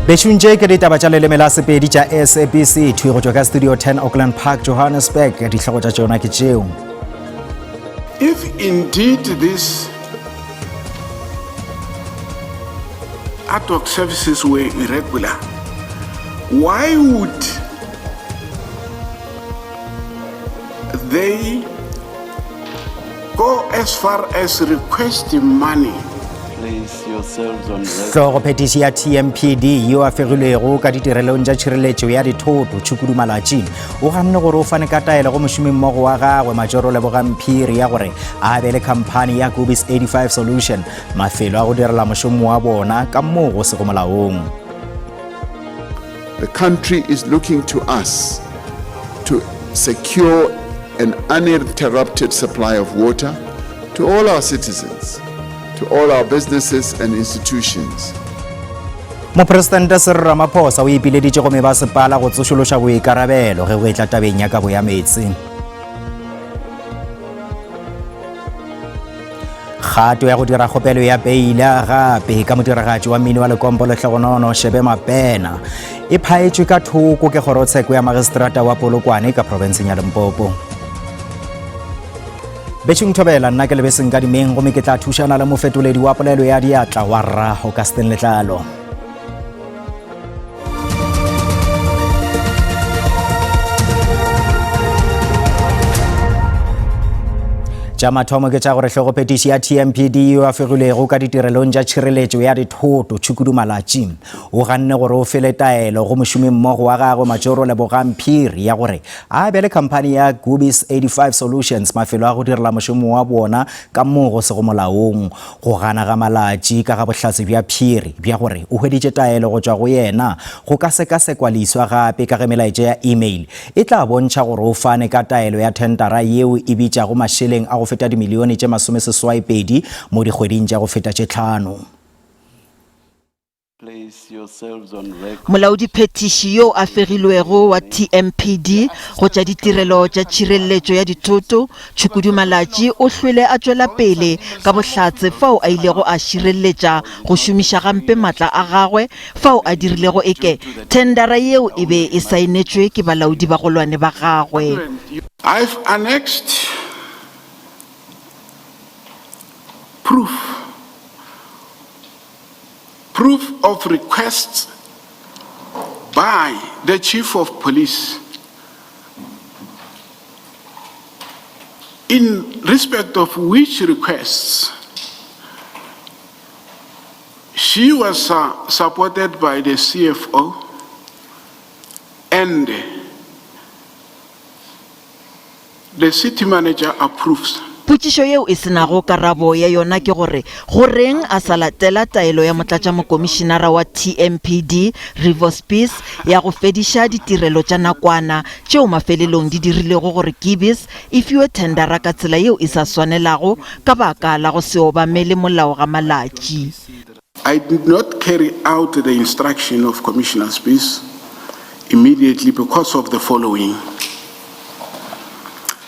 Beshunje ke ditaba tša leleme la Sepedi tša SABC thuego tšwa ka Studio 10 Auckland Park, Johannesburg. Ditlhogo tša tšona ke tšeo. If indeed these ad hoc services were irregular, why would they go as far as requesting money? Place yourselves on record. Hlogo phetiši ya TMPD yo a fegilwego ka ditirelong tša tšhireletšo ya dithoto Tshukudu Malachi o ganne gore o fane ka taelo go mošomimmogo wa gagwe Majoro Lebogamphiri ya gore a be le khamphane ya Gubis 85 Solution mafelo a go direla mošomo wa bona ka moo go se go molaong. The country is looking to us to secure an uninterrupted supply of water to all our citizens, to all our businesses and institutions. Mopresidente Cyril Ramaphosa o ipileditše go mebasepala go tsošološa boikarabelo ge go etla tabeng ya kabo ya metsi. Kgato ya go dira kgopelo ya beila gape ka modiragatši wa mmino wa lekompo Lehlogonono Shebe Mapena e phaetšwe ka thoko ke kgorotsheko ya magistrata wa Polokwane ka profenseng ya Limpopo. Bešung Thobela nna ke lebeseng ka dimeng gomme ke tla thušana le mofetoledi wa polelo ya diatla wa Rrago ka Sten Letlalo. Tša mathomo ke tša gore hlogophethiši ya TMPD yo a fegilwego ka ditirelong tša tšhireletšo ya dithoto Tshukudu Malachi o ganne gore o fele taelo go mošomimmogo wa gagwe Majoro Lebogamphiri ya gore a be le khamphane ya Gubis 85 Solutions mafelo a go direla mošomo wa bona ka moo go se go molaong. Go gana ga Malachi ka ga bohlatse bja Phiri bja gore o hweditše taelo go tšwa go yena go ka sekasekwa leiswa gape ka ge melaetša ya email e tla bontšha gore o fane ka taelo ya tendara yeo e bitšago mašeleng a go feta dimilione tše 32 mo dikgweding tša go feta tše 5. Place yourselves on record. Molaodi phetiši yo a fegilwego wa TMPD go tša ditirelo tša tšhireletšo ya dithoto Tshukudu Malachi o hlwele a tšwela pele ka bohlatse fao a ilego a šireletša go šomiša gampe matla a gagwe fao a dirilego eke tendara yeo e be e saenetšwe ke balaodi ba golwane ba gagwe. I've annexed proof of requests by the Chief of Police in respect of which requests she was supported by the CFO and the city manager approves. Potšišo yeo e senago karabo ya yona ke gore goreng a sa latela taelo ya motlatšamokomišinara wa TMPD Rivers Peace ya go fediša ditirelo tša nakwana tšeo mafelelong di dirilego gore Gubis e fiwe tendara ka tsela yeo e sa swanelago ka baka la go se obamele molao ga Malachi. I did not carry out the instruction of Commissioner Peace immediately because of the following.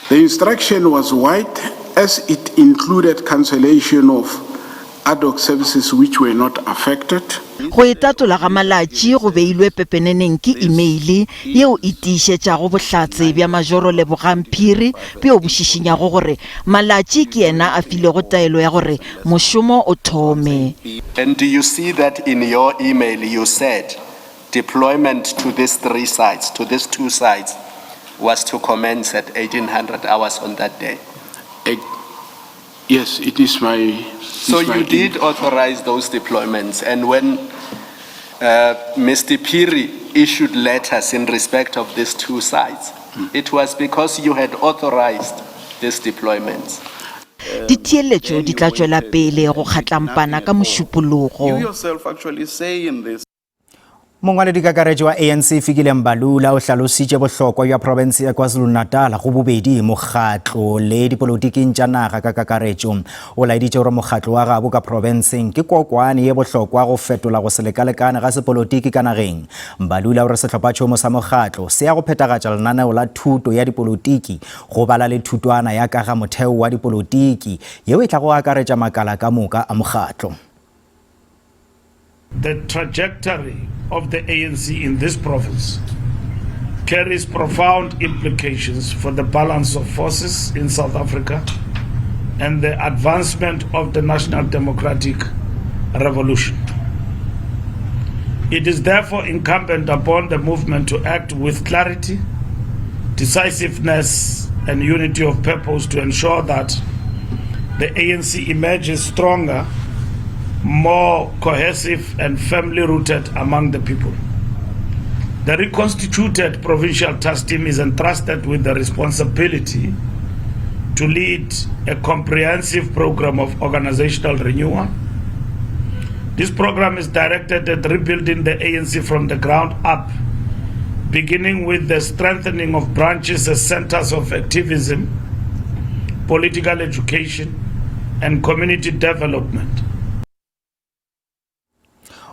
The instruction was wide as it included cancellation of ad hoc services which were not affected. Go etatola ga Malachi go beilwe pepeneneng ke email yeo e tiišetšago bohlatse bja Majoro Lebogamphiri bjo bo šišinyang gore Malachi ke yena a filego taelo ya gore mošomo o thome. And do you see that in your email you said deployment to these 3 sites, to these 2 sites, was to commence at 1800 hours on that day? Yes, it is my... So you did authorize those deployments, and when Mr. Phiri issued letters in respect of these 2 sites, it was because you had authorized these deployments. Ditieletšo di tla tšwela pele go kgatlampana ka mošupologo. You yourself actually say in this. Mongwaledi kakaretšo wa ANC Fikile Mbalula o hlalositše bohlokwa bja province ya KwaZulu-Natal go bobedi mokgatlo le dipolotiking tša naga ka kakaretšo. O laeditše gore mokgatlo wa gabo ka provinceng ke kokwane ye bohlokwa go fetola go se lekalekane ga sepolotiki ka nageng. Mbalula o re sehlophatšhomo sa mokgatlo se ya go phethagatša lenaneo la thuto ya dipolotiki go bala le thutwana ya ka ga motheo wa dipolotiki yeo e tla go akaretša makala ka moka a mokgatlo. The trajectory of the ANC in this province carries profound implications for the balance of forces in South Africa and the advancement of the National Democratic Revolution. It is therefore incumbent upon the movement to act with clarity, decisiveness, and unity of purpose to ensure that the ANC emerges stronger, more cohesive, and firmly rooted among the people. The reconstituted provincial task team is entrusted with the responsibility to lead a comprehensive program of organizational renewal. This program is directed at rebuilding the ANC from the ground up, beginning with the strengthening of branches as centers of activism, political education, and community development.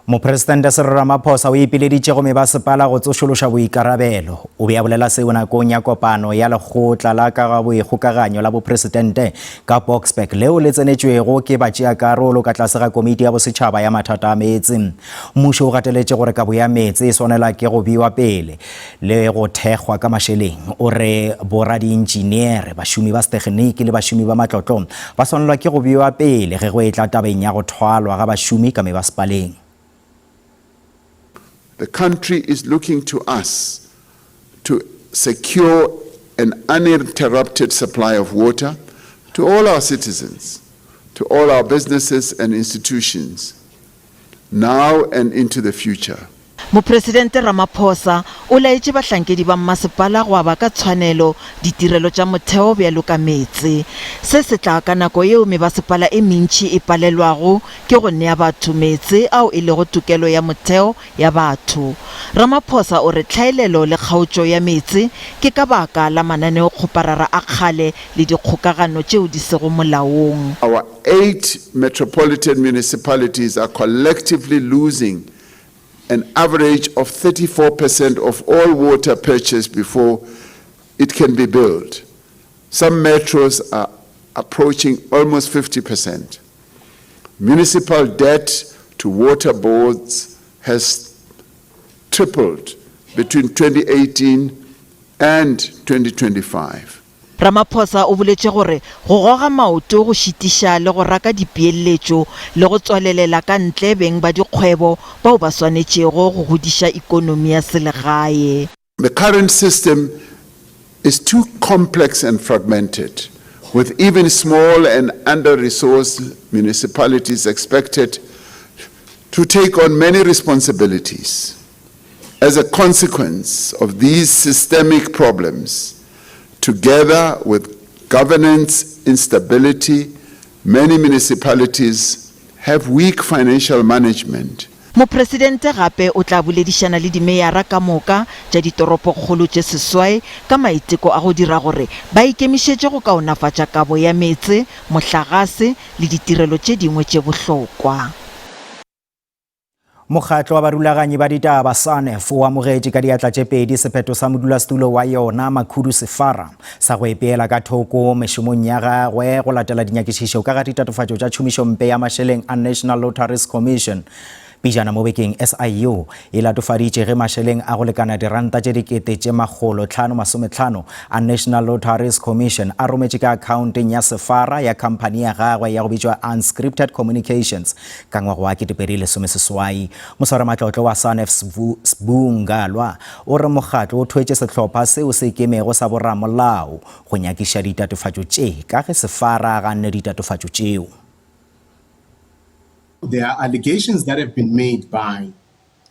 Mopresidente Cyril Ramaphosa o ipileditše go mebasepala go tsošološa boikarabelo. O be a bolela seo nakong ya kopano ya lekgotla la kgokaganyo la bopresidente ka Boksburg leo le tsenetšwego ke batšeakarolo ka tlase ga komiti ya bosetšhaba ya mathata a meetse. Mmušo o gateletše gore kabo ya meetse e swanela ke go biwa pele le go thekgwa ka mašeleng. O re boradiinšiniere, bašomi ba setegeniki le bašomi ba matlotlo ba swanelwa ke go biwa pele ge go etla tabeng ya go thwalwa ga bašomi ka mebasepaleng. The country is looking to us to secure an uninterrupted supply of water to all our citizens, to all our businesses and institutions, now and into the future. Mopresidente Ramaphosa o laetše bahlankedi ba mmasepala go aba ka tshwanelo ditirelo tša motheo bjalo ka meetse. Se se tla ka nako yeo mebasepala e mentši e palelwago ke go nea batho meetse ao e lego tokelo ya motheo ya batho. Ramaphosa o re tlhaelelo le kgaotšo ya meetse ke ka baka la mananeo kgoparara a kgale le dikgokagano tšeo di sego molaong. Our 8 metropolitan municipalities are collectively losing an average of 34% of all water purchased before it can be built. Some metros are approaching almost 50%. Municipal debt to water boards has tripled between 2018 and 2025. Ramaphosa o boletše gore go goga maoto go šitiša le go raka dipeeletšo le go tswalelela ka ntle beng ba dikgwebo bao ba swanetšego go godiša ikonomi ya selegae. The current system is too complex and fragmented, with even small and under-resourced municipalities expected to take on many responsibilities. As a consequence of these systemic problems, together with governance instability, many municipalities have weak financial management. Mopresidente gape o tla boledišana le dimeyara ka moka tša ditoropokgolo tše seswai ka maiteko a go dira gore ba ikemišetše go kaonafatša kabo ya meetse, mohlagase le ditirelo tše dingwe tše bohlokwa. Mokgatlo wa barulaganyi ba ditaba SANEF o amogetše ka diatla tše pedi sephetho sa modulasetulo wa yona Makhudu Sefara sa go epeela ka thoko mešomong ya gagwe go latela dinyakišišo ka ga ditatofatšo tša tšhomišompe ya mašeleng a National Lotteries Commission. Pijana mo bekeng SIU e latofaditše ge mašeleng a go lekana diranta tše dikete tše 550 a National Lotteries Commission a rometše ka akhaonteng ya Sefara ya khamphani ya gagwe ya go bitšwa Unscripted Communications ka ngwaga wa 2018. Moswaramatlotlo wa SANEF Sbu Ngalwa o re mokgatlo o thwetše sehlopha seo se ikemego sa boramolao go nyakiša ditatofatšo tše ka ge Sefara a ganne ditatofatšo tšeo. There are allegations that have been made by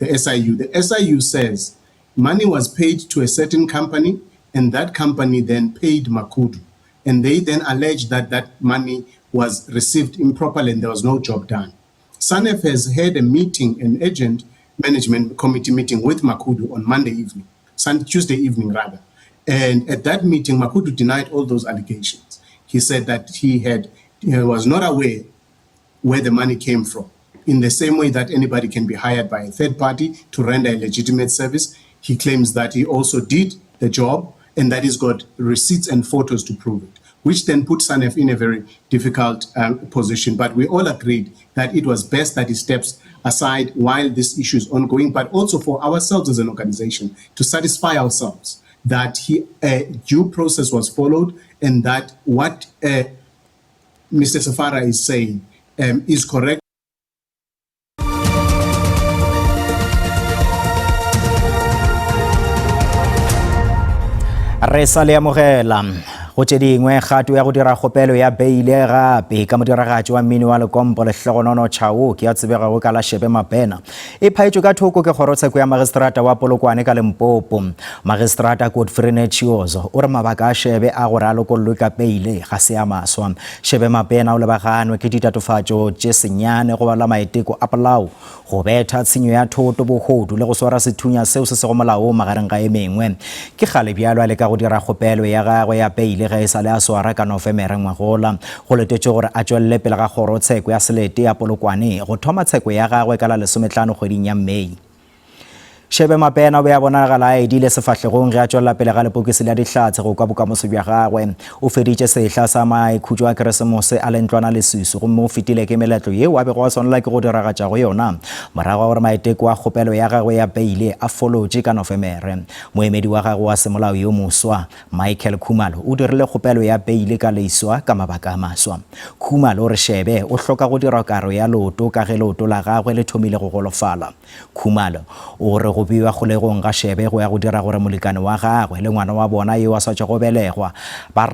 the SIU. The SIU says money was paid to a certain company and that company then paid Makhudu. And they then allege that that money was received improperly and there was no job done. SANEF has had a meeting, an agent management committee meeting with Makhudu on Tuesday evening rather. And at that meeting, Makhudu denied all those allegations. He said that he was not aware where the money came from. In the same way that anybody can be hired by a third party to render a legitimate service, he claims that he also did the job and that he's got receipts and photos to prove it, which then puts SANEF in a very difficult position. But we all agreed that it was best that he steps aside while this issue is ongoing, but also for ourselves as an organization to satisfy ourselves that due process was followed and that what Mr. Safara is saying is correct. Re sa le amogela go tse dingwe gato ya go dira kgopelo ya beile gape ka modiragatsi wa mmino wa lekompo Lehlogonono Chao ke ya tsebegago ka la Shebe Mapena e phaetšwe ka thoko ke kgorotsheko ya magistrata wa Polokwane ka Limpopo. Magistrata Godfrey Netshiyozo o re mabaka a Shebe a gore a lokollwe ka beile ga se a maswa. Shebe Mapena o lebaganwe ke ditatofatšo tše senyane go bala maiteko a polao go betha tshenyo ya thoto bogodu le go swara sethunya seo se se go molaong magareng ga e mengwe. Ke gale bjalo a le ka go dira kgopelo ya gagwe ya beile ga e sale a swara ka November ngwagola go letetšwe gore a tšwelele pele ga kgorotsheko ya Selete ya Polokwane go thoma tsheko ya gagwe ka la 15 kgweding ya Mei. Shebe Mapena o ya bonagala a edile sefahlegong ge a tšwelela pele ga lepokisi la dihlatse go ka bokamoso bja gagwe o feditše sehla sa maikhutšo a keresemose a lentlwana le susu gomme o fetile ke meletlo yeo a bego a swanela ke go diragatša go yona morago wa gore maiteko a kgopelo ya gagwe ya beile a folotše ka November. Moemedi wa gagwe wa semolao yo moswa Michael Khumalo o dirile kgopelo ya beile ka leiswa ka mabaka a maswa. Khumalo o re Shebe o hloka go dira karo ya loto ka ge loto la gagwe le thomile go golofala. Khumalo o re go biwa kgolegong ga Shebe go ya go dira gore molekane wa gagwe le ngwana wa bona yo a swatša go belegwa ba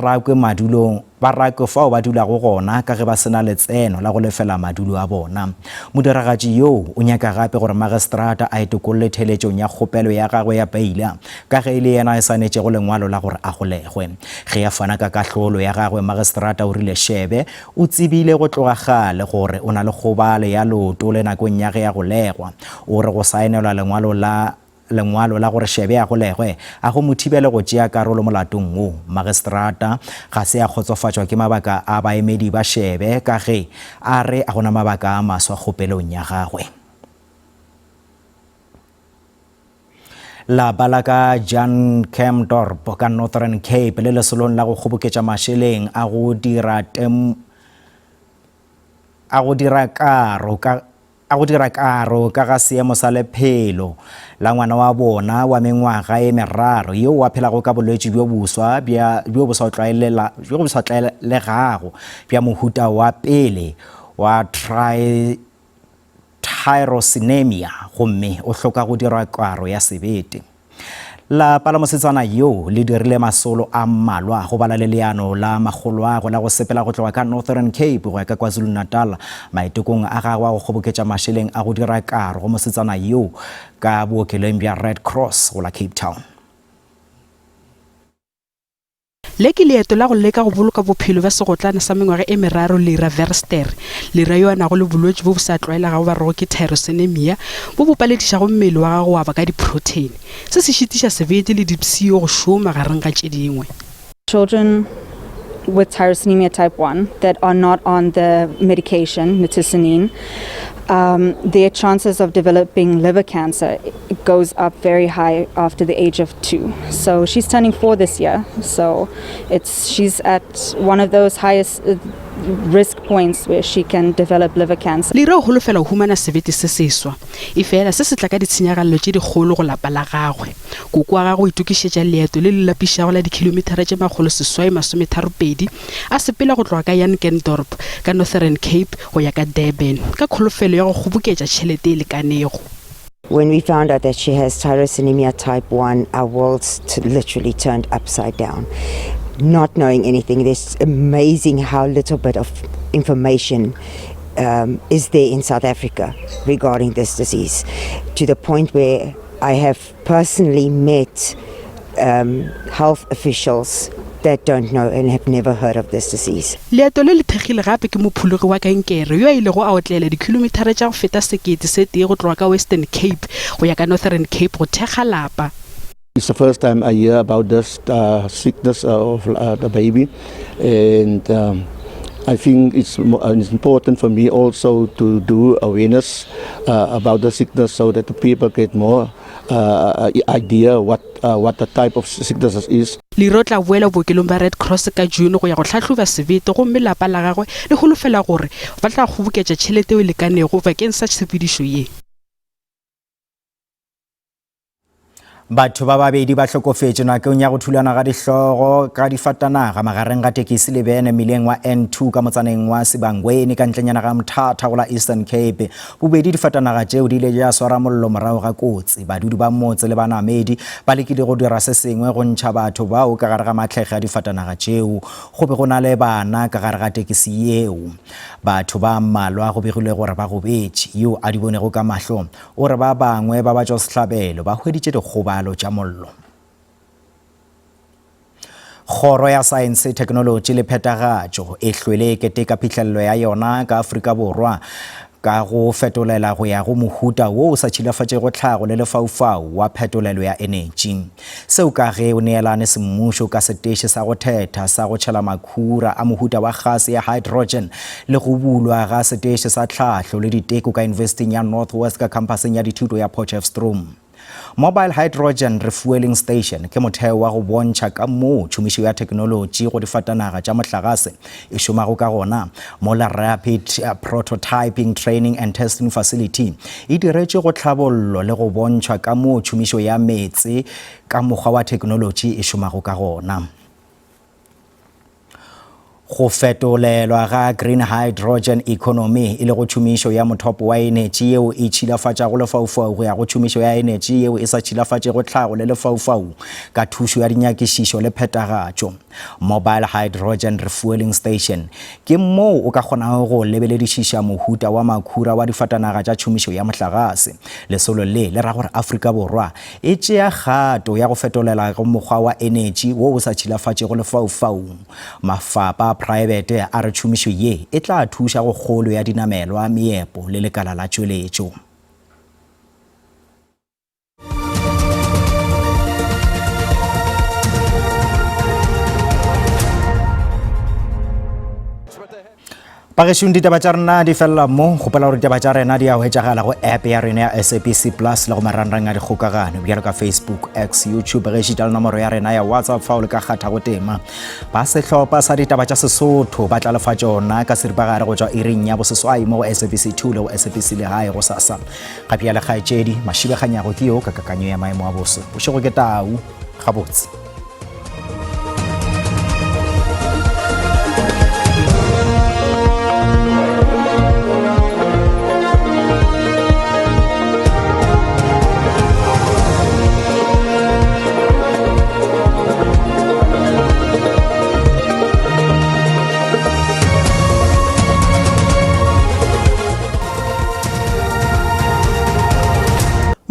rakwe fao ba dula go gona ka ge ba sena letseno la go lefela madulo a bona. Modiragatši yo o nyaka gape gore magistrata a etokolle theletšong ya kgopelo ya gagwe ya beila ka ge e le yena e swanetše go lengwalo la gore a golegwe. Ge ya fana ka kahlolo ya gagwe magistrata o rile Shebe o tsebile go tloga gale gore o na le kgobalo ya loto le nakong ya ge ya golegwa. O re go saenelwa lengwalo la gore Shebe a golegwe a go mothibele go tšea karolo molatong o. Magistrata ga se a kgotsofatšwa ke mabaka a baemedi ba Shebe ka ge a re a gona mabaka a maswa kgopelong ya gagwe. La balaka Jan Kempdorp ka Northern Cape le lesolong la go kgoboketša mašeleng a go dira karo ka ga seemo sa lephelo la ngwana wa bona wa mengwaga e meraro yo wa phelago ka bolwetši bjo bo sa tlwaelegago bja mohuta wa pele wa tyrosinemia gomme o hloka go dira karo ya sebete. La palamosetsana yo le dirile masolo a mmalwa go bala le leano la magolwago la go sepela go tloga ka Northern Cape go ya ka KwaZulu-Natal maitekong a gagwe a go kgoboketša mašeleng a go dira karo go mosetsana yo ka bookelong bja Red Cross go la Cape Town. le ke leeto la go leka go boloka bophelo ba segotlana sa mengwaga e meraro Lira Verster. Lira yo a nago le bolwetši bo bo sa tlwaelegago ba rego ke tyrosinemia bo bo paledišago mmele wa gago wa ba ka diprotein se se šitiša sebete le dipsio go šoma gareng ga tše dingwe. Children with tyrosinemia type 1 that are not on the medication, nitisinine, their chances of developing liver cancer goes up very high after the age of 2. So she's turning 4 this year. So she's at one of those highest risk points where she can develop liver cancer. Lira o holofela go humana sebete se seswa e fela se se tla ka ditshenyagalelo tše dikgolo go lapa la gagwe. Koko wa gagwe o itukišetša leeto le le lapišago la dikilometara tše 732 a sepela go tloga ka Jan Kempdorp ka Northern Cape go ya ka Durban ka kholofelo ya go kgoboketša tšhelete e lekanego. When we found out that she has tyrosinemia type 1, our worlds literally turned upside down. Not knowing anything, it's amazing how little bit of information is there in South Africa regarding this disease, to the point where I have personally met health officials that don't know and have never heard of this disease. Leeto le le thegile gape ke mophologi wa kankere yo a ile go a otlela dikilometara tša go feta sekete se tee go tloga ka Western Cape go ya ka Northern Cape go thega lapa. It's the first time I hear about this sickness of the baby, and I think it's important for me also to do awareness about the sickness so that the people get more idea what what the type of sickness is. Lero tla boela bookelong ba Red Cross ka June go ya go tlhatlhoba sebete go mme lapa la gagwe le go lofela gore ba tla go buketsa tšhelete e lekanego bakeng sa tshepedišo ye. Batho ba babedi ba hlokofetse nakong ya go thulana ga dihlogo ka difatanaga magareng ga tekisi le bene mileng wa N2 ka motsaneng wa Sibangweni ka ntlenyana ga Mthatha go la Eastern Cape. Bobedi difatanaga tšeo di ile ja swara mollo morago ga kotsi. Badudi ba motse le banamedi ba lekile go dira se sengwe go ntšha batho bao ka gare ga matlhege a difatanaga tšeo go be go na le bana ka gare ga tekisi yeo. Batho ba mmalwa go begile gore ba gobetše yo a di bonego ka mahlo o re ba bangwe ba batšwa sehlabelo ba hweditše dikgobalo tša mollo. Kgoro ya Science, Technology le Phetagatšo e hlwele keteka phihlello ya yona ka Afrika Borwa ka go fetolela go ya go mohuta wo o sa tšhilafatšego tlhago le lefaufau wa phetolelo ya energy. Seo ka ge o neelane semmušo ka seteiši sa go thetha sa go tšhela makhura a mohuta wa gase ya hydrogen le go bulwa ga seteiši sa tlhahlo le diteko ka investing ya North West ka campuseng ya dithuto ya Potchefstroom. Mobile Hydrogen Refueling Station ke motheo wa go bontšha ka moo tšhomišo ya technology go difatanaga tša mohlagase e šomago ka gona. Mola Rapid Prototyping Training and Testing Facility e diretše go tlhabollo le go bontšha ka moo tšhomišo ya metse ka mokgwa wa technology e šomago ka gona. Go fetolelwa ga green hydrogen economy e le go tšhomišo ya mothopo wa energy yeo e tšhilafatša go lefaufau go ya go tšhomišo ya energy yeo e sa tšhilafatše go tlhago le lefaufau ka thušo ya dinyakišišo le phetagatšo. Mobile Hydrogen Refueling Station ke moo o ka kgonago go lebeledišiša mohuta wa makhura wa difatanaga tša tšhomišo ya mohlagase. Lesolo le ra gore Afrika Borwa e tšea kgato ya go fetolela go mokgwa wa energy wo o sa tšhilafatše go lefaufau. Mafapa private a re tšhomišo ye e tla thuša go kgolo ya dinamelwa meepo le lekala la tšweletšo. Pagešong ditaba tša rena di felela mo kgopela gore ditaba tša rena di a hwetšagala go app ya rena ya SABC Plus le go marangrang a dikgokagano bjalo ka Facebook, X, YouTube gešita le nomoro ya rena ya WhatsApp fa o le ka kgatha go tema. Ba sehlopha sa ditaba tša Sesotho ba tla lefa tšona ka seripagare go tšwa iring ya boseswai mo go SABC 2 le go SABC Lehae go sasa. Gape ya lekgaetšedi Mašibekganyago ke yo ka kakanyo ya maemo a bose bošego ke Tau gabotse.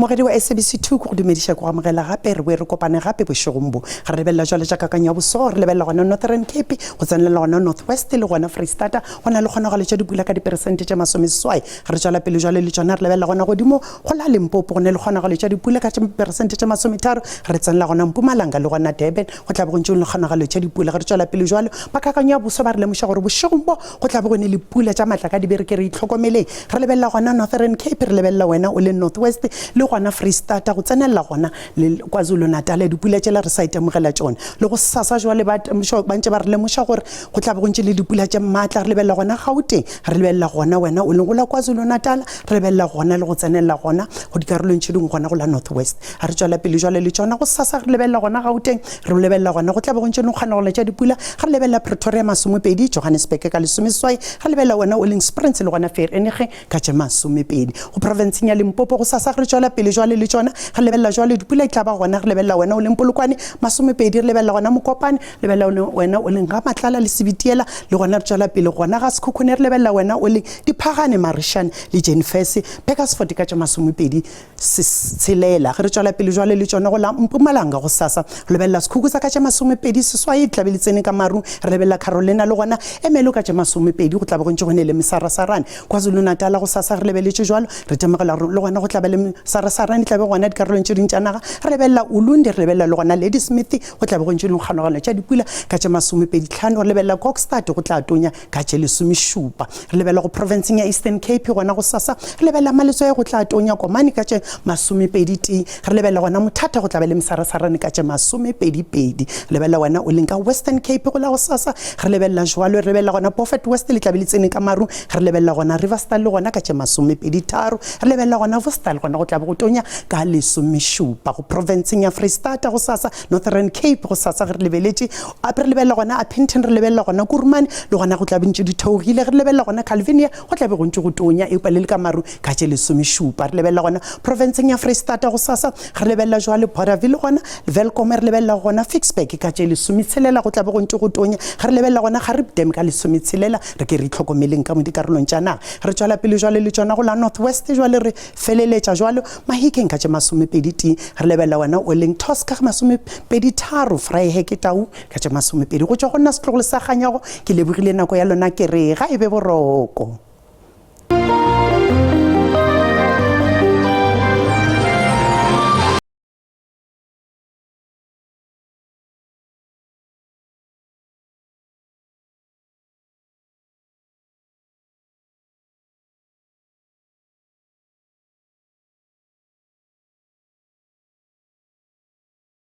mogedi wa SABC 2 go dumediša go amogela gape re re kopane gape bošegong bo ga re lebelela jwale jaaka kanya boso re lebelela gona Northern Cape go tsenelela gona North West le gona Freestata go na le kgonagalo tša dipula ka diperesente tša 30 re tšwela pele jwale le tšona re lebelela gona godimo go la Limpopo go ne le kgonagalo tša dipula ka diperesente tša 30 re tsenelela gona Mpumalanga le gona Durban go tla bo go ntšwe le kgonagalo tša dipula re tšwela pele jwale ba kakanya boso ba re lemoša gore bošegong bo go tla bo go ne le pula tša matla ka dibereke re itlhokomeleng re lebelela gona Northern Cape re lebelela wena o le North West le gona Freestata go tsenelela gona le KwaZulu Natal dipula tšela re sa itemogela tšona le go sasa jwale ba ntše ba re lemoša gore go tla bo go ntše le dipula tša maatla re lebelela gona Gauteng re lebelela gona wena o leng go la KwaZulu Natal re lebelela gona le go tsenelela gona go dikarolong tše dingwe gona go la North West a re tšwela pele jwale le tšona go sasa re lebelela gona Gauteng re lebelela gona go tla bo go ntše le kgona go letša dipula re lebelela Pretoria 20 Johannesburg ka 10 re lebelela wena o leng Springs le gona Vereeniging ka 20 go provinceng ya Limpopo go sasa re tšwela pele jwale le tšona re lebelela jwale dipula tla ba gona re lebelela wena o leng Polokwane 20 re lebelela gona Mokopane lebelela wena o leng ga Matlala le Sebitiela le gona re tšwela pele gona ga Sekhukhune re lebelela wena o leng Diphagane Marishane le Jenfess Pekasfort ka 20 tshelela re tšwela pele jwale le tšona go la Mpumalanga go sasa re lebelela Sekhukhune ka 20 seswai tlabe le tsene ka maru re lebelela Carolina le gona Emelo ka 20 go tla ba go ne le Mesarasarane KwaZulu Natal go sasa re lebeletše jwalo re temogela le gona go tla ba le Mesarasarane Sarani tla be gona dikarolong tše dintša naga re lebelela Ulundi re lebelela le gona Lady Smith go tla be go ntše le kganogano tša dipula ka tše 25 re lebelela Kokstad go tla tonya ka tše 17 re lebelela go provinceng ya Eastern Cape gona go sasa re lebelela Maletswai go tla tonya Komani ka tše 20 re lebelela gona Mothata go tla be le Msarasarane ka tše 22 re lebelela wena o leng ka Western Cape go la go sasa re lebelela jwalo re lebelela gona Beaufort West le tla be le tsene ka Maru re lebelela gona Riversdale le gona ka tše 23 re lebelela gona Vostal gona go tla be go tonya ka 17 go provinceng ya Freistata go sasa Northern Cape go sasa re lebeletše ape re lebelela gona Appington re lebelela gona Kurumane le gona go tla be ntše di theogile re lebelela gona Calvinia go tla be go ntše go tonya e le ka Maru ka tše 17 re lebelela gona provinceng ya Freistata go sasa re lebelela jwale Porterville gona Welkom re lebelela gona Fixburg ka tše 16 go tla be go ntše go tonya re lebelela gona Garibdam ka 16 re ke re itlhokomeleng ka mo dikarolong tša naga re tšwela pele jwale le tšona go la Northwest jwale re feleletša jwalo Mahikeng ka tše 20 re lebelela gona Oleng Tosca ka 23 Vryheid Tau ka tše 20 go tšwa go nna setlogolo sa kganyago ke lebogile nako ya lona ke re ga e be boroko.